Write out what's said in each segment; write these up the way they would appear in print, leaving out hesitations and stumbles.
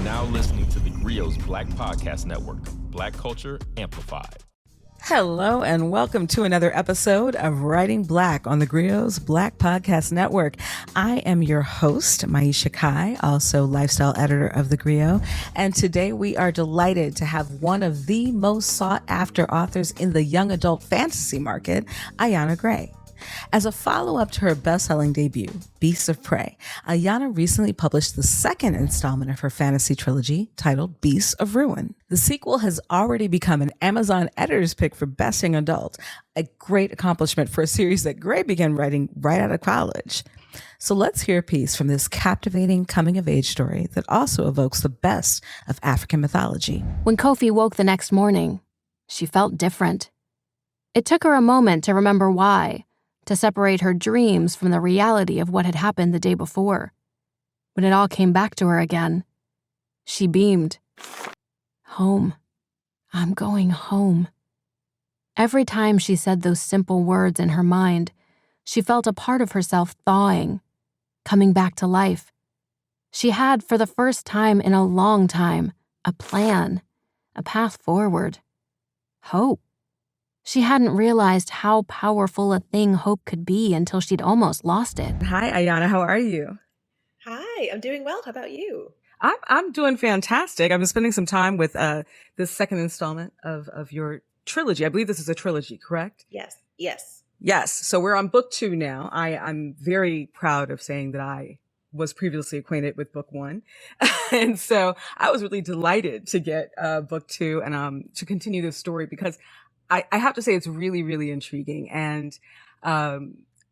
now listening to theGrio's Black Podcast Network, Black Culture Amplified. Hello and welcome to another episode of Writing Black on theGrio's Black Podcast Network. I am your host, Maiysha, also lifestyle editor of theGrio. And today we are delighted to have one of the most sought after authors in the young adult fantasy market, Ayana Gray. As a follow-up to her best-selling debut, Beasts of Prey, Ayana recently published the second installment of her fantasy trilogy titled Beasts of Ruin. The sequel has already become an Amazon editor's pick for Best Young Adult, a great accomplishment for a series that Gray began writing right out of college. So let's hear a piece from this captivating coming-of-age story that also evokes the best of African mythology. When Kofi woke the next morning, she felt different. It took her a moment to remember why, to separate her dreams from the reality of what had happened the day before. When it all came back to her again, she beamed. Home. I'm going home. Every time she said those simple words in her mind, she felt a part of herself thawing, coming back to life. She had, for the first time in a long time, a plan, a path forward, hope. She hadn't realized how powerful a thing hope could be until she'd almost lost it. Hi, Ayana. How are you? Hi, I'm doing well. How about you? I'm doing fantastic. I've been spending some time with this second installment of your trilogy. I believe this is a trilogy, correct? Yes. So we're on book 2 now. I'm very proud of saying that I was previously acquainted with book 1. And so I was really delighted to get book 2 and to continue this story because I have to say it's really, really intriguing. And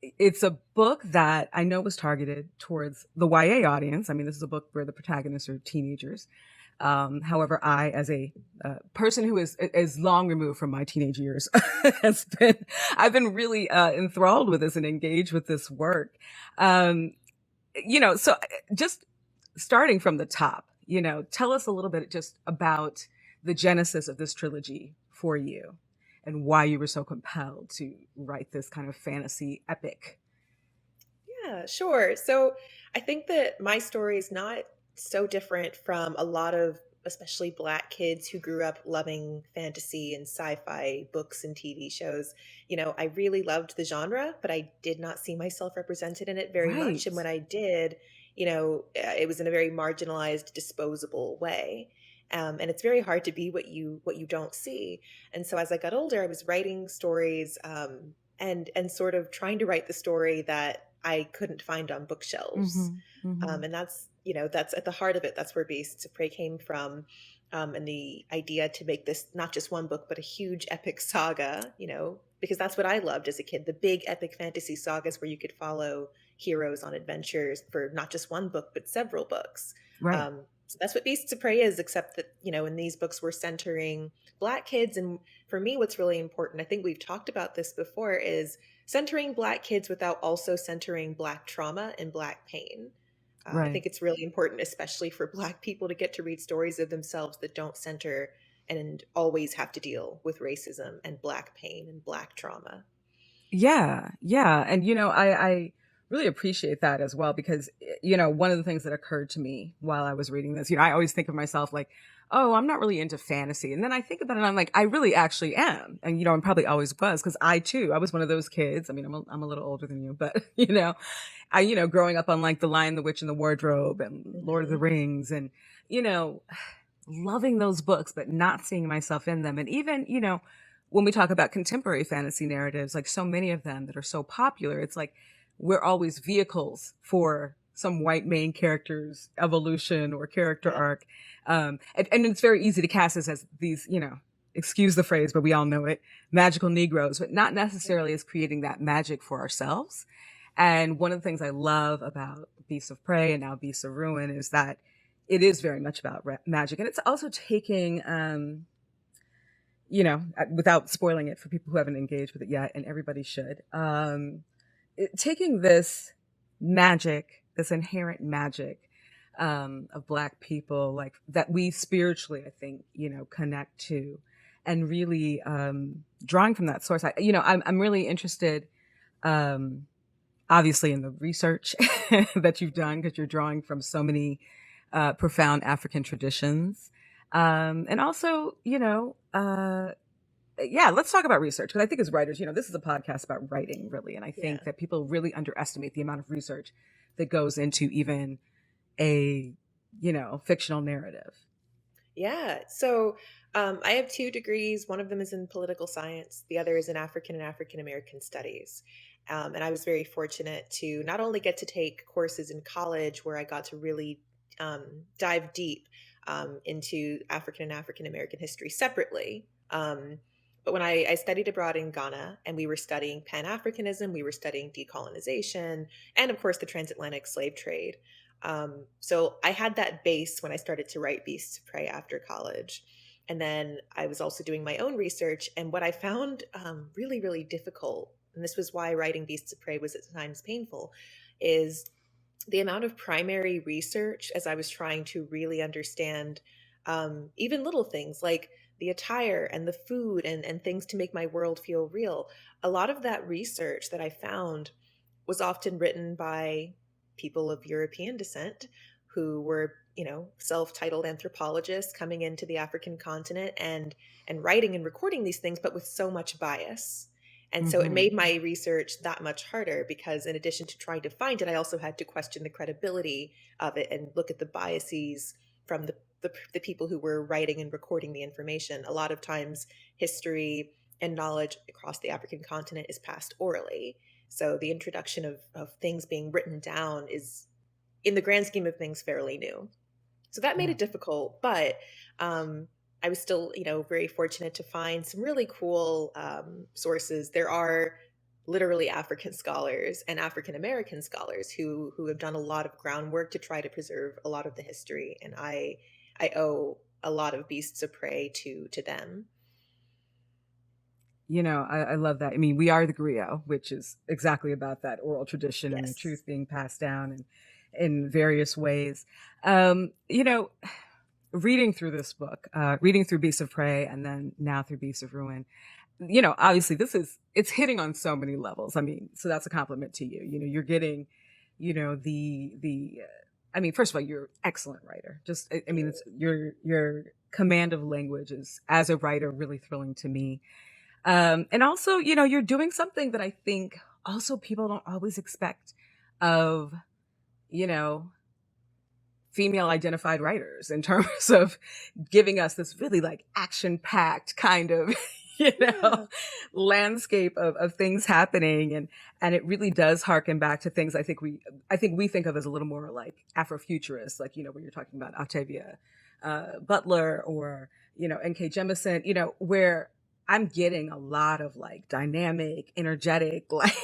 it's a book that I know was targeted towards the YA audience. I mean, this is a book where the protagonists are teenagers. However, I, as a person who is long removed from my teenage years, I've been really enthralled with this and engaged with this work. So just starting from the top, tell us a little bit just about the genesis of this trilogy for you and why you were so compelled to write this kind of fantasy epic. Yeah, sure. So I think that my story is not so different from a lot of especially Black kids who grew up loving fantasy and sci-fi books and TV shows. I really loved the genre, but I did not see myself represented in it very much. And when I did, it was in a very marginalized, disposable way. And it's very hard to be what you don't see. And so as I got older, I was writing stories and sort of trying to write the story that I couldn't find on bookshelves. And that's at the heart of it. That's where Beasts of Prey came from. And the idea to make this not just one book, but a huge epic saga, because that's what I loved as a kid, the big epic fantasy sagas where you could follow heroes on adventures for not just one book, but several books. Right. So that's what Beasts of Prey is, except that, in these books we're centering Black kids. And for me, what's really important, I think we've talked about this before, is centering Black kids without also centering Black trauma and Black pain. Right. I think it's really important, especially for Black people, to get to read stories of themselves that don't center and always have to deal with racism and Black pain and Black trauma. Yeah. And, I really appreciate that as well, because, one of the things that occurred to me while I was reading this, I always think of myself like, oh, I'm not really into fantasy. And then I think about it and I'm like, I really actually am. And, I probably always was, because I was one of those kids. I mean, I'm a little older than you, but, growing up on like The Lion, the Witch and the Wardrobe and Lord of the Rings and, loving those books, but not seeing myself in them. And even, when we talk about contemporary fantasy narratives, like so many of them that are so popular, it's like, we're always vehicles for some white main character's evolution or character arc. And it's very easy to cast us as these, excuse the phrase, but we all know it, magical Negroes, but not necessarily as creating that magic for ourselves. And one of the things I love about Beasts of Prey and now Beasts of Ruin is that it is very much about magic. And it's also taking, without spoiling it for people who haven't engaged with it yet, and everybody should, taking this magic, this inherent magic of Black people, like that we spiritually, I think, connect to, and really drawing from that source. I'm really interested, obviously, in the research that you've done, because you're drawing from so many profound African traditions. And also, yeah, let's talk about research because I think as writers, this is a podcast about writing, really. And I Yeah. think that people really underestimate the amount of research that goes into even a, fictional narrative. Yeah. So I have 2 degrees. One of them is in political science, the other is in African and African American studies. And I was very fortunate to not only get to take courses in college where I got to really dive deep into African and African American history separately. But when I studied abroad in Ghana and we were studying Pan Africanism, we were studying decolonization, and of course the transatlantic slave trade. So I had that base when I started to write Beasts of Prey after college. And then I was also doing my own research. And what I found really, really difficult, and this was why writing Beasts of Prey was at times painful, is the amount of primary research as I was trying to really understand even little things like the attire and the food and things to make my world feel real. A lot of that research that I found was often written by people of European descent who were, self-titled anthropologists coming into the African continent and writing and recording these things, but with so much bias. And so it Mm-hmm. made my research that much harder because in addition to trying to find it, I also had to question the credibility of it and look at the biases from the people who were writing and recording the information. A lot of times history and knowledge across the African continent is passed orally. So the introduction of things being written down is, in the grand scheme of things, fairly new. So that made Yeah. it difficult, but I was still, very fortunate to find some really cool sources. There are literally African scholars and African American scholars who have done a lot of groundwork to try to preserve a lot of the history, and I owe a lot of Beasts of Prey to them. I love that. I mean, we are the griot, which is exactly about that oral tradition and the Yes. truth being passed down in various ways. Um, you know, Reading through this book, reading through Beasts of Prey and then now through Beasts of Ruin, obviously it's hitting on so many levels. I mean, so that's a compliment to you. You're getting, I mean, first of all, you're an excellent writer. Just, I mean, it's your command of language is, as a writer, really thrilling to me. And also, you're doing something that I think also people don't always expect of, you know, female identified writers in terms of giving us this really like action packed kind of, Yeah. landscape of things happening. And it really does harken back to things I think we think of as a little more like Afrofuturist, like, where you're talking about Octavia Butler or, N.K. Jemisin, where I'm getting a lot of like dynamic, energetic, like,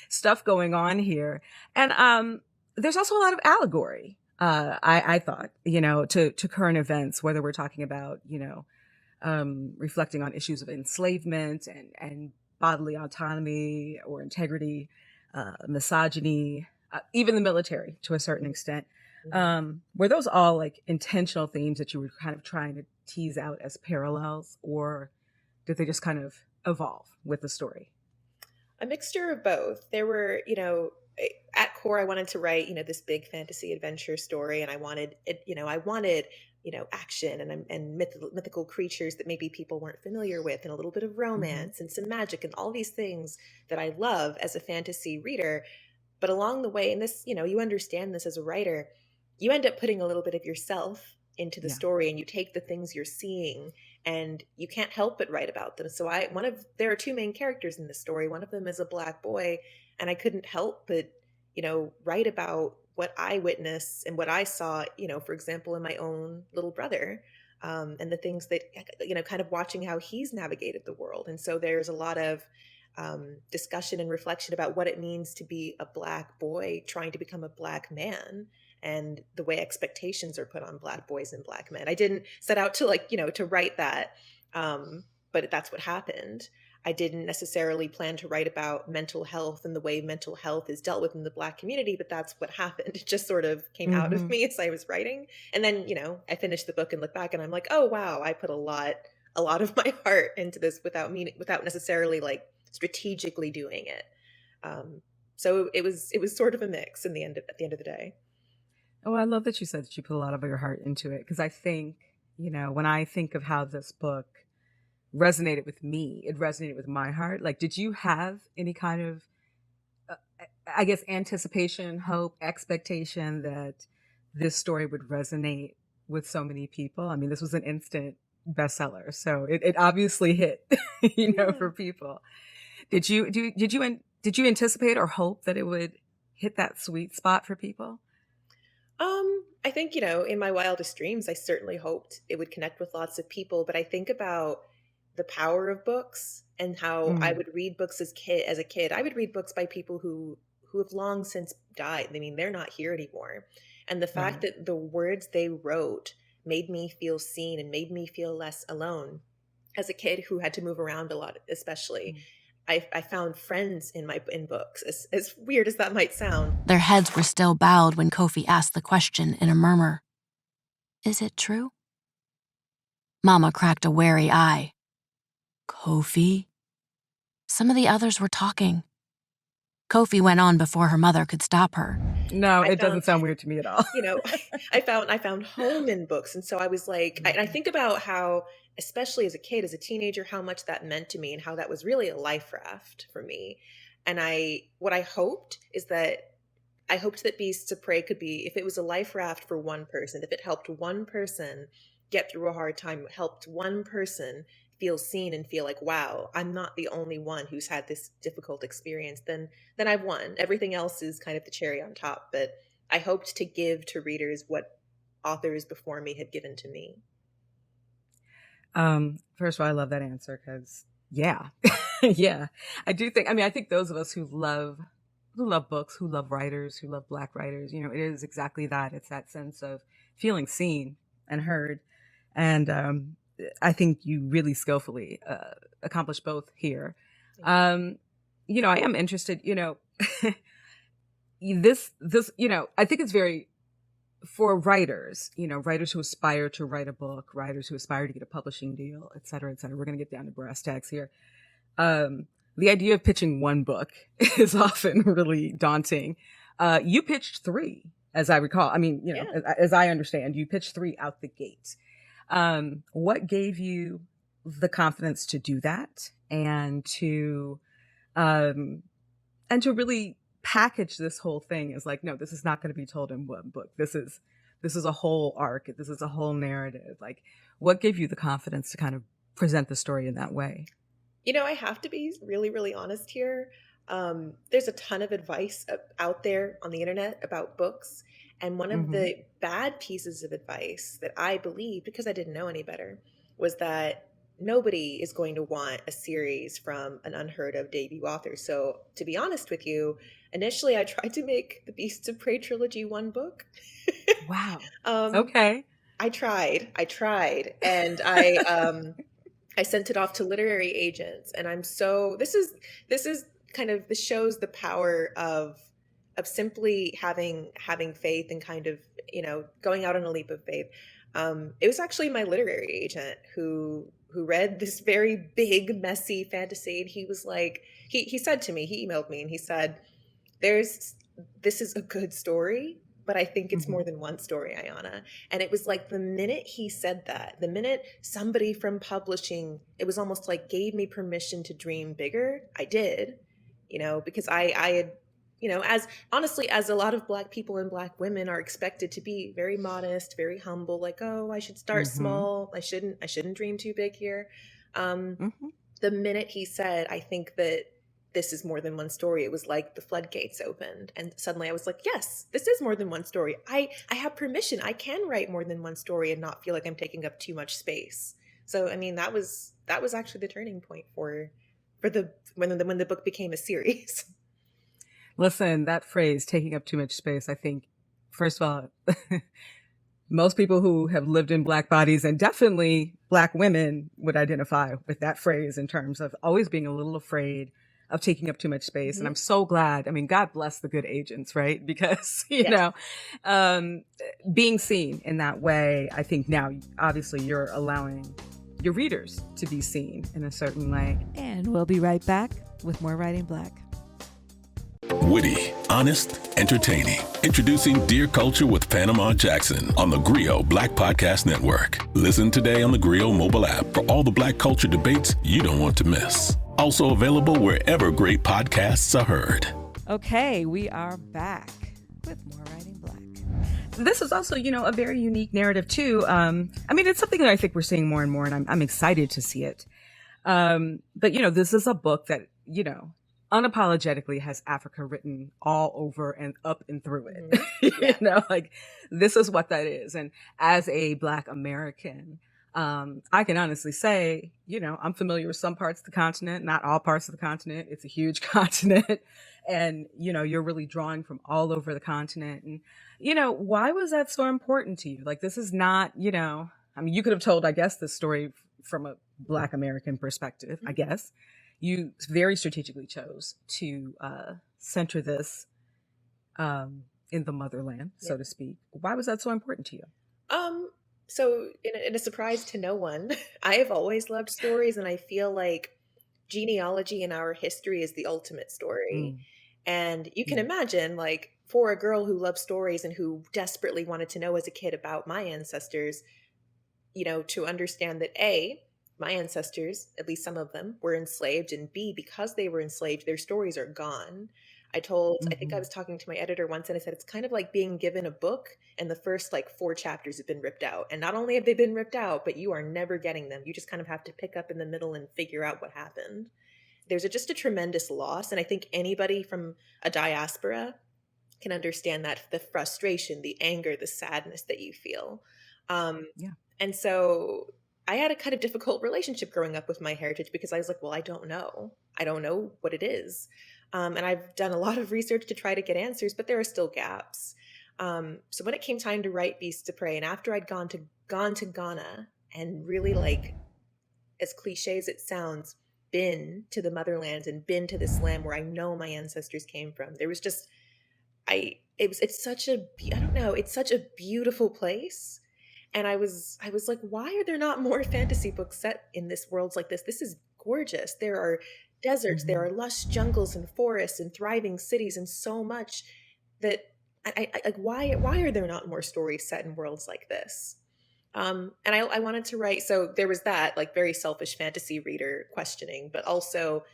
stuff going on here. And there's also a lot of allegory. I thought, to current events, whether we're talking about, reflecting on issues of enslavement and bodily autonomy or integrity, misogyny, even the military to a certain extent. Mhm. Were those all like intentional themes that you were kind of trying to tease out as parallels, or did they just kind of evolve with the story? A mixture of both. There were, at core, I wanted to write, this big fantasy adventure story, and I wanted it, action and mythical creatures that maybe people weren't familiar with, and a little bit of Mm-hmm. romance and some magic and all these things that I love as a fantasy reader. But along the way, and this, you understand this as a writer, you end up putting a little bit of yourself into the Yeah. story and you take the things you're seeing and you can't help but write about them. So there are 2 main characters in the story. One of them is a Black boy, and I couldn't help but, write about what I witnessed and what I saw, for example, in my own little brother. And the things that, kind of watching how he's navigated the world. And so there's a lot of discussion and reflection about what it means to be a Black boy trying to become a Black man and the way expectations are put on Black boys and Black men. I didn't set out to to write that, but that's what happened. I didn't necessarily plan to write about mental health and the way mental health is dealt with in the Black community, but that's what happened. It just sort of came out of Mm-hmm. me as I was writing. And then, I finished the book and look back and I'm like, oh wow, I put a lot of my heart into this without necessarily like strategically doing it. So it was sort of a mix at the end of the day. Oh, I love that you said that you put a lot of your heart into it, because I think, when I think of how this book resonated with me, it resonated with my heart. Like, did you have any kind of, uh, I guess, anticipation, hope, expectation that this story would resonate with so many people? I mean, this was an instant bestseller, so it obviously hit, Yeah. for people. Did you anticipate or hope that it would hit that sweet spot for people? I think, in my wildest dreams, I certainly hoped it would connect with lots of people, but I think about the power of books and how I Mm, would read books as a kid. I would read books by people who have long since died. I mean, they're not here anymore. And the fact right. that the words they wrote made me feel seen and made me feel less alone. As a kid who had to move around a lot, especially, Mm. I found friends in books, as weird as that might sound. Their heads were still bowed when Kofi asked the question in a murmur. Is it true? Mama cracked a wary eye. Kofi? Some of the others were talking. Kofi went on before her mother could stop her. No, I it found doesn't sound weird to me at all. you know I found home in books, and so I was like, and I think about how, especially as a kid, as a teenager, how much that meant to me and how that was really a life raft for me. And what I hoped is that I hoped that Beasts of Prey could be, if it was a life raft for one person, if it helped one person get through a hard time, helped one person feel seen and feel like, wow, I'm not the only one who's had this difficult experience, then I've won. Everything else is kind of the cherry on top. But I hoped to give to readers what authors before me had given to me. First of all, I love that answer because, yeah, yeah, I do think. I mean, I think those of us who love books, who love writers, who love Black writers, it is exactly that. It's that sense of feeling seen and heard, and I think you really skillfully accomplished both here. Thank you. I am interested. I think it's very for writers, writers who aspire to write a book, writers who aspire to get a publishing deal, et cetera, et cetera. We're going to get down to brass tacks here. The idea of pitching one book is often really daunting. You pitched three, as I recall. I mean, Yeah. as I understand, you pitched three out the gate. What gave you the confidence to do that and to really package this whole thing as like, no, this is not going to be told in one book. This is a whole arc. This is a whole narrative. Like, what gave you the confidence to kind of present the story in that way? I have to be really, really honest here. There's a ton of advice out there on the internet about books. And one of Mm-hmm. the bad pieces of advice that I believe, because I didn't know any better, was that nobody is going to want a series from an unheard of debut author. So, to be honest with you, initially I tried to make the Beasts of Prey trilogy one book. Wow. um, Okay. I tried, and I sent it off to literary agents, and this is kind of, this shows the power of simply having faith and kind of, going out on a leap of faith. It was actually my literary agent who read this very big, messy fantasy, and he was like, he said to me, he emailed me, and he said, this is a good story, but I think it's Mm-hmm. more than one story, Ayana. And it was like, the minute he said that, the minute somebody from publishing, it was almost like gave me permission to dream bigger. I did, because I had, as honestly, as a lot of Black people and Black women are expected to be, very modest, very humble, like, oh, I should start Mm-hmm. small. I shouldn't dream too big here. Um, Mm-hmm. the minute he said, I think that this is more than one story, it was like the floodgates opened, and suddenly I was like, yes, this is more than one story. I have permission. I can write more than one story and not feel like I'm taking up too much space. So I mean, that was actually the turning point for the when the book became a series. Listen, that phrase, taking up too much space, I think, first of all, most people who have lived in Black bodies and definitely Black women would identify with that phrase in terms of always being a little afraid of taking up too much space. And Mhm. I'm so glad. I mean, God bless the good agents, right? Because, Yes. um, being seen in that way, I think now, obviously, you're allowing your readers to be seen in a certain way. And we'll be right back with more Writing Black. Witty, honest, entertaining. Introducing Dear Culture with Panama Jackson on the TheGrio Black Podcast Network. Listen today on the TheGrio mobile app for all the Black culture debates you don't want to miss. Also available wherever great podcasts are heard. Okay, we are back with More Writing Black. This is also, a very unique narrative too. It's something that I think we're seeing more and more, and I'm excited to see it. But this is a book that, unapologetically has Africa written all over and up and through it. Yeah. This is what that is. And as a Black American, I can honestly say, I'm familiar with some parts of the continent, not all parts of the continent. It's a huge continent. And, you're really drawing from all over the continent. And, why was that so important to you? This is not, you could have told, I guess, this story from a Black American perspective, I guess. You very strategically chose to center this in the motherland, so to speak. Why was that so important to you? So in a surprise to no one, I have always loved stories, and I feel like genealogy in our history is the ultimate story. And you can imagine, for a girl who loves stories and who desperately wanted to know as a kid about my ancestors, to understand that A, my ancestors, at least some of them, were enslaved, and B, because they were enslaved, their stories are gone. I think I was talking to my editor once, and I said, it's kind of like being given a book and the first 4 chapters have been ripped out. And not only have they been ripped out, but you are never getting them. You just kind of have to pick up in the middle and figure out what happened. There's just a tremendous loss. And I think anybody from a diaspora can understand that, the frustration, the anger, the sadness that you feel. And so I had a kind of difficult relationship growing up with my heritage, because I was like, well, I don't know. I don't know what it is. And I've done a lot of research to try to get answers, but there are still gaps. So when it came time to write Beasts to Prey, and after I'd gone to Ghana and really, as cliche as it sounds, been to the motherlands and been to this land where I know my ancestors came from, there was just, it's such a beautiful place. And I was like, why are there not more fantasy books set in this worlds like this? This is gorgeous. There are deserts, there are lush jungles and forests and thriving cities, and so much that why are there not more stories set in worlds like this? And I wanted to write, so there was that very selfish fantasy reader questioning, but also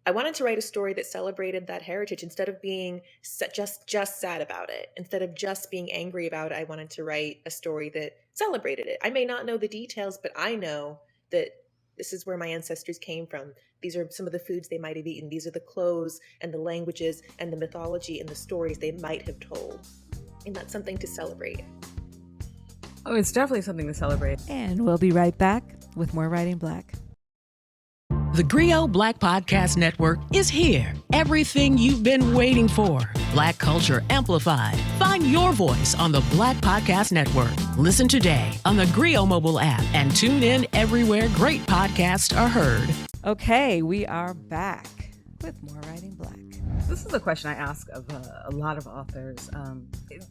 I wanted to write a story that celebrated that heritage instead of being just sad about it. Instead of just being angry about it, I wanted to write a story that celebrated it. I may not know the details, but I know that this is where my ancestors came from. These are some of the foods they might have eaten. These are the clothes and the languages and the mythology and the stories they might have told. And that's something to celebrate. Oh, it's definitely something to celebrate. And we'll be right back with More Writing Black. The TheGrio Black Podcast Network is here. Everything you've been waiting for. Black culture amplified. Find your voice on the Black Podcast Network. Listen today on the TheGrio mobile app and tune in everywhere great podcasts are heard. Okay, we are back with More Writing Black. This is a question I ask of a lot of authors,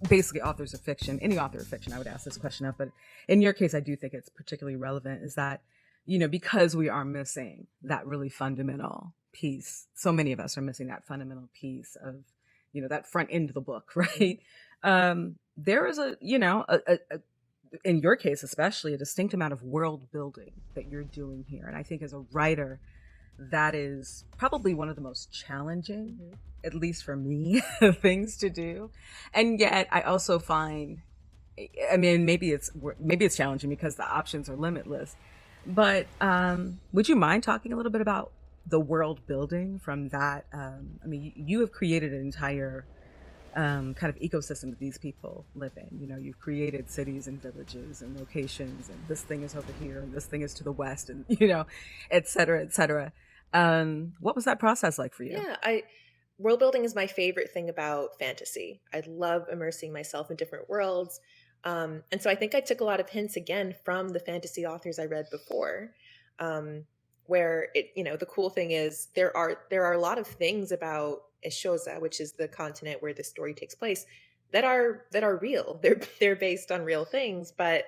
basically authors of fiction. Any author of fiction I would ask this question of, but in your case, I do think it's particularly relevant, is that because we are missing that really fundamental piece. So many of us are missing that fundamental piece of, that front end of the book, right? There is in your case, especially, a distinct amount of world building that you're doing here. And I think as a writer, that is probably one of the most challenging, at least for me, things to do. And yet I also find, maybe it's challenging because the options are limitless. But would you mind talking a little bit about the world building from that? You have created an entire kind of ecosystem that these people live in. You've created cities and villages and locations, and this thing is over here, and this thing is to the west, and et cetera, et cetera. What was that process like for you? Yeah, world building is my favorite thing about fantasy. I love immersing myself in different worlds. And so I think I took a lot of hints again from the fantasy authors I read before, where the cool thing is there are a lot of things about Eshoza, which is the continent where the story takes place, that are real. They're based on real things, but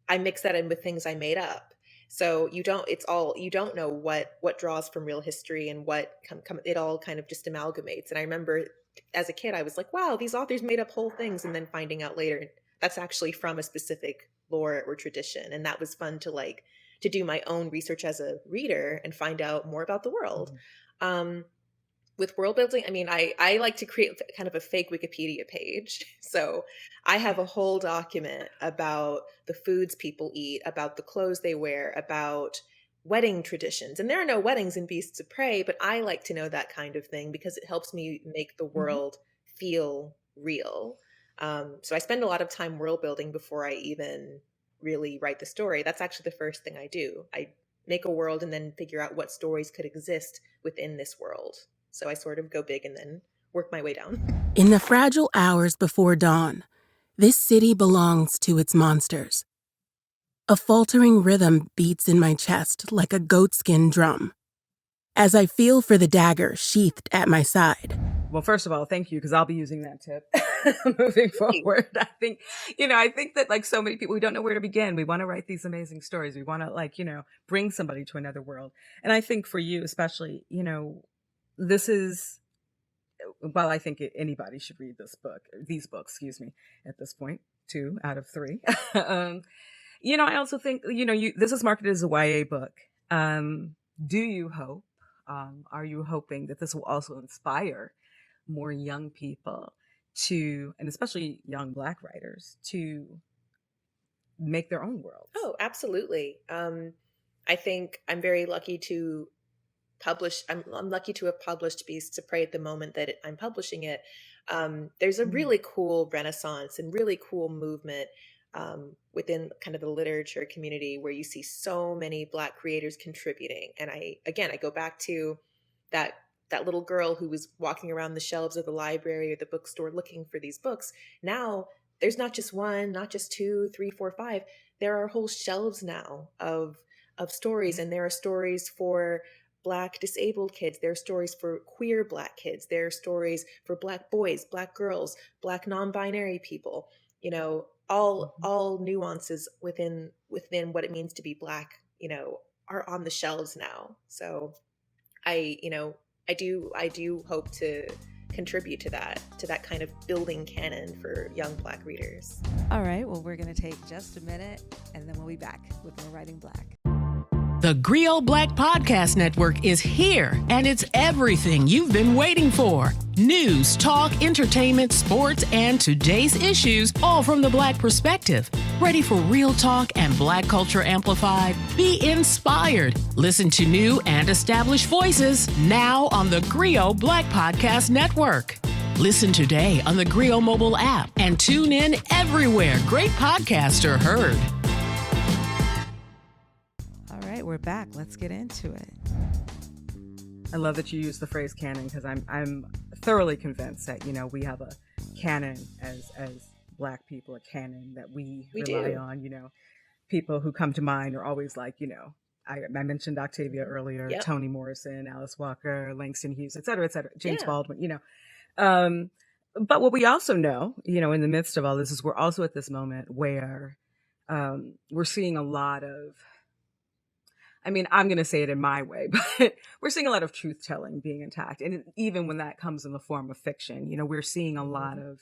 I mix that in with things I made up. So you don't know what draws from real history and what it all kind of just amalgamates. And I remember as a kid, I was like, wow, these authors made up whole things. And then finding out later, that's actually from a specific lore or tradition. And that was fun to do my own research as a reader and find out more about the world. With world building, I mean, I like to create kind of a fake Wikipedia page. So I have a whole document about the foods people eat, about the clothes they wear, about wedding traditions. And there are no weddings in Beasts of Prey, but I like to know that kind of thing because it helps me make the world feel real. So I spend a lot of time world building before I even really write the story. That's actually the first thing I do. I make a world and then figure out what stories could exist within this world. So I sort of go big and then work my way down. In the fragile hours before dawn, this city belongs to its monsters. A faltering rhythm beats in my chest like a goatskin drum, as I feel for the dagger sheathed at my side. Well, first of all, thank you, because I'll be using that tip moving forward. I think that like so many people, we don't know where to begin. We want to write these amazing stories. We want to bring somebody to another world. And I think for you, especially, this is, well, I think anybody should read these books, at this point, 2 out of 3. I also think, this is marketed as a YA book. Do you hope, are you hoping that this will also inspire more young people and especially young Black writers, to make their own worlds? Oh, absolutely. I think I'm very lucky to publish. I'm lucky to have published Beasts of Prey at the moment that I'm publishing it. There's a really cool renaissance and really cool movement within kind of the literature community where you see so many Black creators contributing. And I go back to that little girl who was walking around the shelves of the library or the bookstore looking for these books. Now there's not just one, not just 2, 3, 4, 5. There are whole shelves now of stories, and there are stories for Black disabled kids. There are stories for queer Black kids. There are stories for Black boys, Black girls, Black non-binary people. All nuances within what it means to be Black, are on the shelves now. So I do hope to contribute to that kind of building canon for young Black readers. All right, well, we're going to take just a minute, and then we'll be back with more Writing Black. The GRIO Black Podcast Network is here, and it's everything you've been waiting for. News, talk, entertainment, sports, and today's issues, all from the Black perspective. Ready for real talk and Black culture amplified? Be inspired. Listen to new and established voices now on the GRIO Black Podcast Network. Listen today on the GRIO mobile app and tune in everywhere great podcasts are heard. We're back. Let's get into it. I love that you use the phrase canon, because I'm thoroughly convinced that we have a canon as Black people, a canon that we rely on. People who come to mind are always like I mentioned Octavia earlier, yep. Toni Morrison, Alice Walker, Langston Hughes, et cetera, James Baldwin. But what we also know, in the midst of all this, is we're also at this moment where we're seeing a lot of, I'm going to say it in my way, but we're seeing a lot of truth telling being attacked. And even when that comes in the form of fiction, we're seeing a lot of,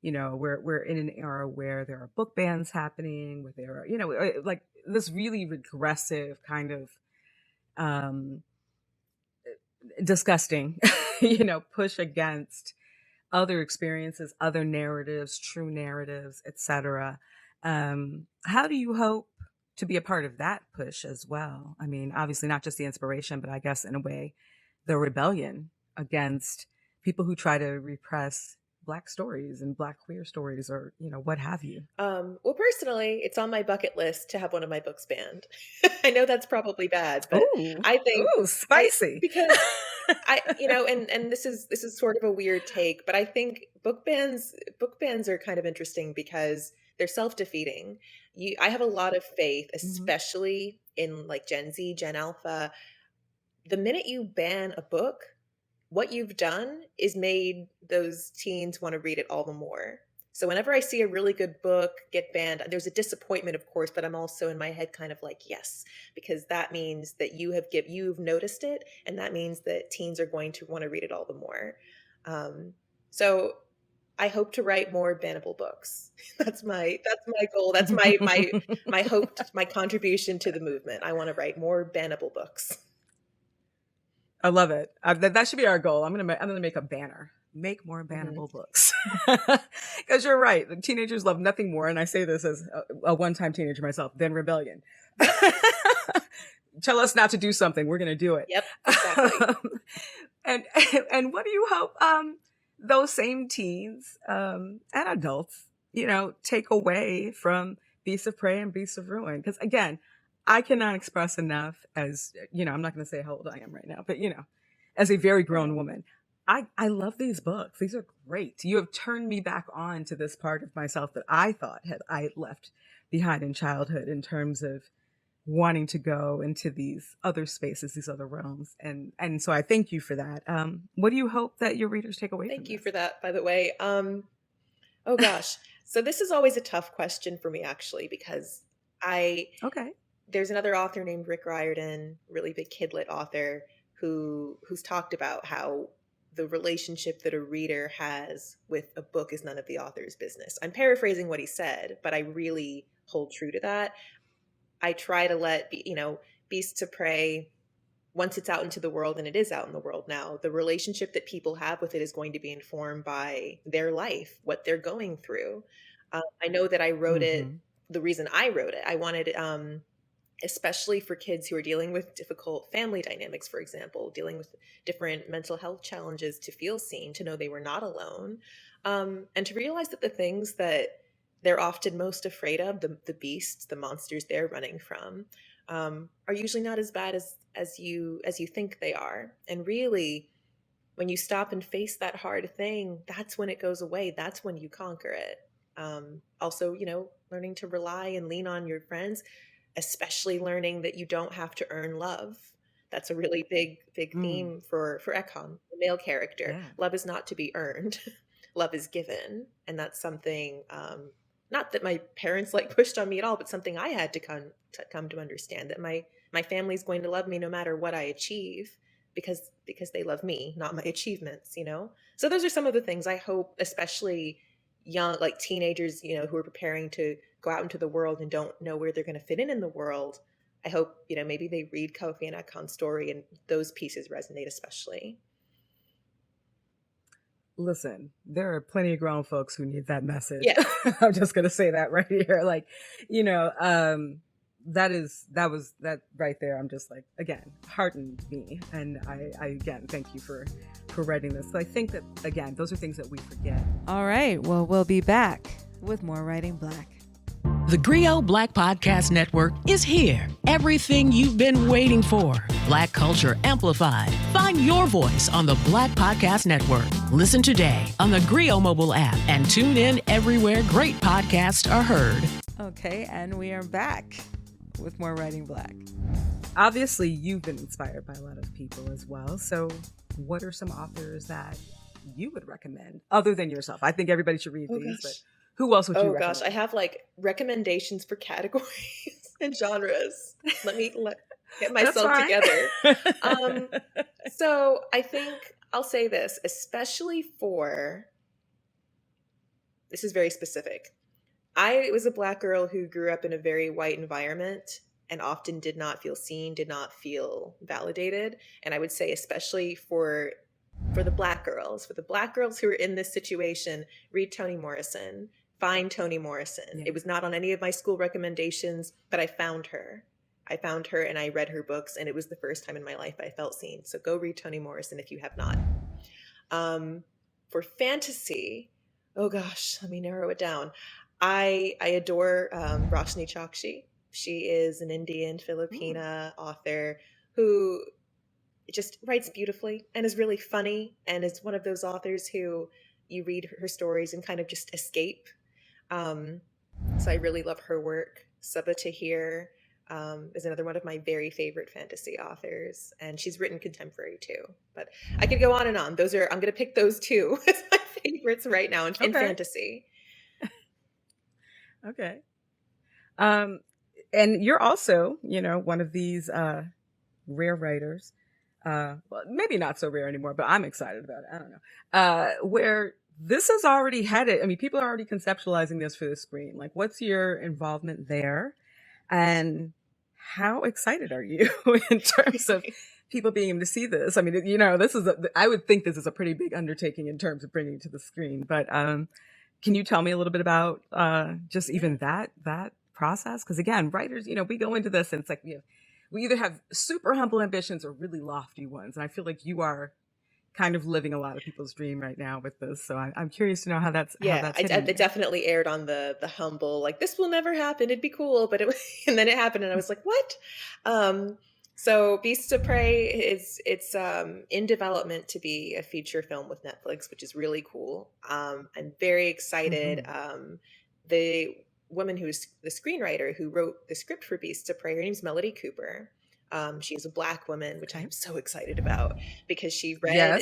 we're in an era where there are book bans happening, where there are, like this really regressive kind of disgusting, push against other experiences, other narratives, true narratives, etc. How do you hope to be a part of that push as well? I mean, obviously not just the inspiration, but I guess in a way, the rebellion against people who try to repress Black stories and Black queer stories, or, what have you. Well, personally, it's on my bucket list to have one of my books banned. I know that's probably bad, but I think spicy. Because and this is sort of a weird take, but I think book bans are kind of interesting because they're self-defeating. I have a lot of faith, especially in like Gen Z, Gen Alpha. The minute you ban a book, what you've done is made those teens want to read it all the more. So whenever I see a really good book get banned, there's a disappointment, of course, but I'm also in my head kind of like, yes, because that means that you've noticed it, and that means that teens are going to want to read it all the more. So I hope to write more bannable books. That's my goal. That's my hope, my contribution to the movement. I want to write more bannable books. I love it. That should be our goal. I'm gonna make a banner. Make more bannable books. Because you're right. The teenagers love nothing more, and I say this as a one-time teenager myself, than rebellion. Tell us not to do something, we're gonna do it. Yep, exactly. and what do you hope those same teens and adults, take away from Beasts of Prey and Beasts of Ruin? Because again, I cannot express enough as, I'm not going to say how old I am right now, but, as a very grown woman, I love these books. These are great. You have turned me back on to this part of myself that I thought I had left behind in childhood in terms of wanting to go into these other spaces, these other realms. And so I thank you for that. What do you hope that your readers take away from Thank you this? for that, by the way. Oh gosh. So this is always a tough question for me, actually, because there's another author named Rick Riordan, really big kidlit author, who's talked about how the relationship that a reader has with a book is none of the author's business. I'm paraphrasing what he said, but I really hold true to that. I try to let, Beasts of Prey, once it's out into the world, and it is out in the world now, the relationship that people have with it is going to be informed by their life, what they're going through. I know that I wrote it, the reason I wrote it, I wanted, especially for kids who are dealing with difficult family dynamics, for example, dealing with different mental health challenges, to feel seen, to know they were not alone, and to realize that the things that they're often most afraid of, the beasts, the monsters they're running from, are usually not as bad as you think they are. And really, when you stop and face that hard thing, that's when it goes away. That's when you conquer it. Also, learning to rely and lean on your friends, especially learning that you don't have to earn love. That's a really big theme for Ekon, the male character. Yeah. Love is not to be earned. Love is given. And that's something, not that my parents pushed on me at all, but something I had to come to understand, that my family's going to love me no matter what I achieve, because they love me, not my achievements, So those are some of the things I hope, especially young, teenagers, who are preparing to go out into the world and don't know where they're going to fit in the world. I hope, maybe they read Kofi and Ekon's story and those pieces resonate especially. Listen, there are plenty of grown folks who need that message. Yeah. I'm just going to say that right here. That right there. I'm just again, heartened me. And I again, thank you for writing this. So I think that, again, those are things that we forget. All right. Well, we'll be back with more Writing Black. The Griot Black Podcast Network is here. Everything you've been waiting for. Black culture amplified. Find your voice on the Black Podcast Network. Listen today on the Griot mobile app and tune in everywhere great podcasts are heard. Okay, and we are back with more Writing Black. Obviously, you've been inspired by a lot of people as well. So what are some authors that you would recommend other than yourself? I think everybody should read these, but who else would you recommend? Oh gosh, I have recommendations for categories and genres. Let me get myself together. So I think I'll say this, especially for, this is very specific. I was a Black girl who grew up in a very white environment and often did not feel seen, did not feel validated. And I would say, especially for the Black girls who are in this situation, read Toni Morrison. Find Toni Morrison. Yeah. It was not on any of my school recommendations, but I found her and I read her books, and it was the first time in my life I felt seen. So go read Toni Morrison if you have not. For fantasy, oh gosh, let me narrow it down. I adore Roshni Chokshi. She is an Indian Filipina author who just writes beautifully and is really funny, and is one of those authors who you read her stories and kind of just escape. So I really love her work. Sabaa Tahir is another one of my very favorite fantasy authors, and she's written contemporary too. But I could go on and on. I'm going to pick those two as my favorites right now in fantasy. Okay. And you're also, one of these rare writers. Well, maybe not so rare anymore, but I'm excited about it. I don't know. Where this is already headed. I mean, people are already conceptualizing this for the screen. Like, what's your involvement there? And how excited are you in terms of people being able to see this? I mean, this is I would think this is a pretty big undertaking in terms of bringing it to the screen. But can you tell me a little bit about just even that process? Because again, writers, we go into this and it's like we either have super humble ambitions or really lofty ones. And I feel like you are kind of living a lot of people's dream right now with this. So I'm curious to know how that's it definitely aired on the humble, like, this will never happen, it'd be cool, but and then it happened and I was like, what? So Beasts of Prey it's in development to be a feature film with Netflix, which is really cool. I'm very excited. The woman who's the screenwriter who wrote the script for Beasts of Prey, her name's Melody Cooper. She's a Black woman, which I'm so excited about because she read,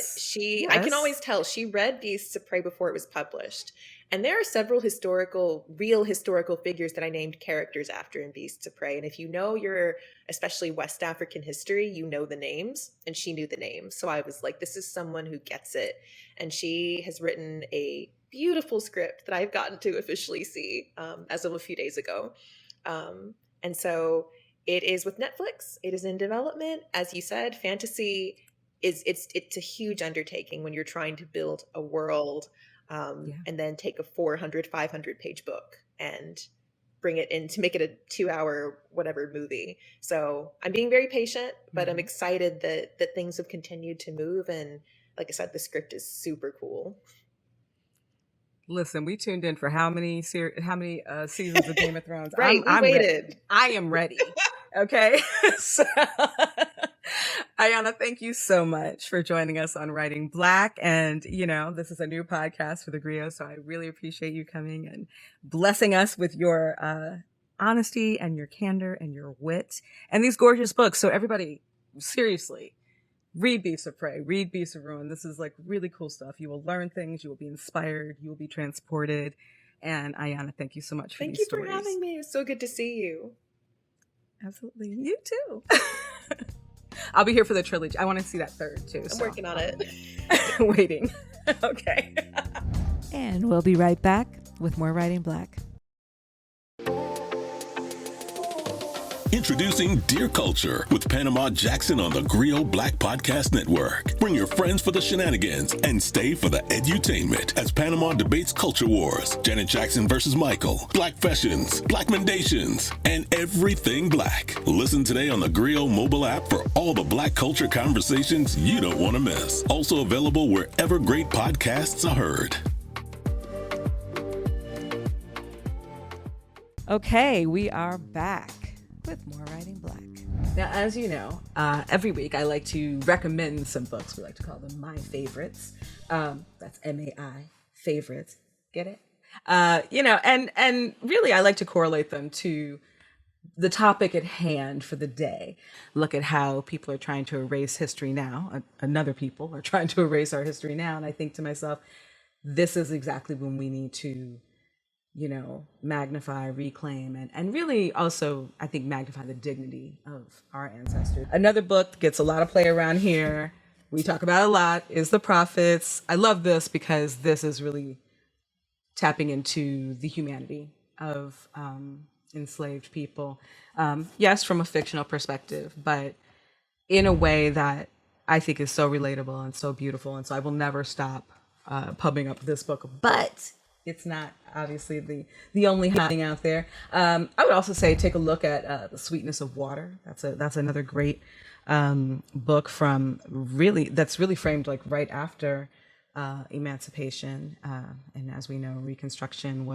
I can always tell she read Beasts of Prey before it was published. And there are several real historical figures that I named characters after in Beasts of Prey. And if you know your, especially West African history, you know the names, and she knew the names. So I was like, this is someone who gets it. And she has written a beautiful script that I've gotten to officially see as of a few days ago. And so it is with Netflix. It is in development. As you said, fantasy it's a huge undertaking when you're trying to build a world and then take a 400, 500 page book and bring it in to make it a 2-hour whatever movie. So I'm being very patient, but I'm excited that things have continued to move. And like I said, the script is super cool. Listen, we tuned in for how many seasons of Game of Thrones? Right, we waited. Ready. I am ready. Okay. So, Ayana, thank you so much for joining us on Writing Black. And, this is a new podcast for theGrio, so I really appreciate you coming and blessing us with your honesty and your candor and your wit and these gorgeous books. So everybody, seriously, read Beasts of Prey, read Beasts of Ruin. This is like really cool stuff. You will learn things, you will be inspired, you will be transported. And Ayana, thank you so much for these stories. Thank you for having me. It's so good to see you. Absolutely. You too. I'll be here for the trilogy. I want to see that third too. I'm working on it. Waiting. Okay. And we'll be right back with more Writing Black. Introducing Dear Culture with Panama Jackson on the theGrio Black Podcast Network. Bring your friends for the shenanigans and stay for the edutainment as Panama debates culture wars, Janet Jackson versus Michael, Black fashions, Black mendations, and everything Black. Listen today on the theGrio mobile app for all the Black culture conversations you don't want to miss. Also available wherever great podcasts are heard. Okay, we are back with more Writing Black. Now, as you know, every week I like to recommend some books. We like to call them my favorites. That's MAI, favorites. Get it? And really I like to correlate them to the topic at hand for the day. Look at how people are trying to erase history now. Another people are trying to erase our history now. And I think to myself, this is exactly when we need to magnify, reclaim, and really also, I think, magnify the dignity of our ancestors. Another book that gets a lot of play around here, we talk about a lot, is The Prophets. I love this because this is really tapping into the humanity of enslaved people. Yes, from a fictional perspective, but in a way that I think is so relatable and so beautiful. And so I will never stop pubbing up this book, but it's not obviously the only hot thing out there. I would also say take a look at The Sweetness of Water. That's another great book that's really framed like right after emancipation. And as we know, Reconstruction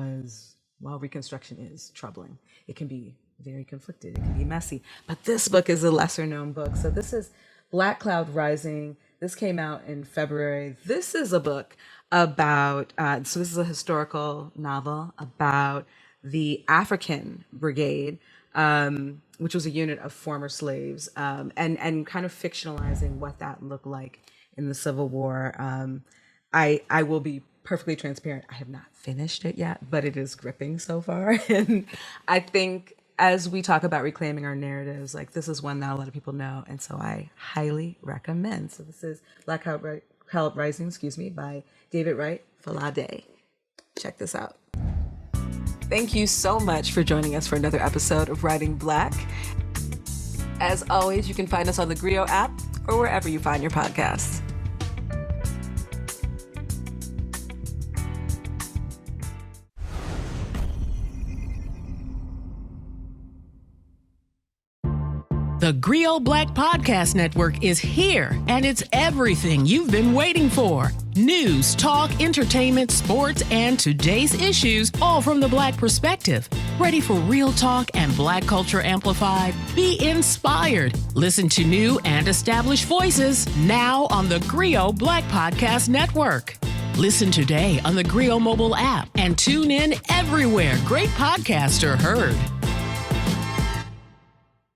is troubling. It can be very conflicted. It can be messy. But this book is a lesser known book. So this is Black Cloud Rising. This came out in February. This is a book about, so this is a historical novel about the African Brigade, which was a unit of former slaves, and kind of fictionalizing what that looked like in the Civil War. I will be perfectly transparent. I have not finished it yet, but it is gripping so far. And I think as we talk about reclaiming our narratives, like this is one that a lot of people know. And so I highly recommend. So this is Black Cloud Rising, by David Wright Falade. Check this out. Thank you so much for joining us for another episode of Writing Black. As always, you can find us on the theGrio app or wherever you find your podcasts. The theGrio Black Podcast Network is here, and it's everything you've been waiting for. News, talk, entertainment, sports, and today's issues, all from the Black perspective. Ready for real talk and Black culture amplified? Be inspired. Listen to new and established voices now on the theGrio Black Podcast Network. Listen today on the theGrio mobile app and tune in everywhere great podcasts are heard.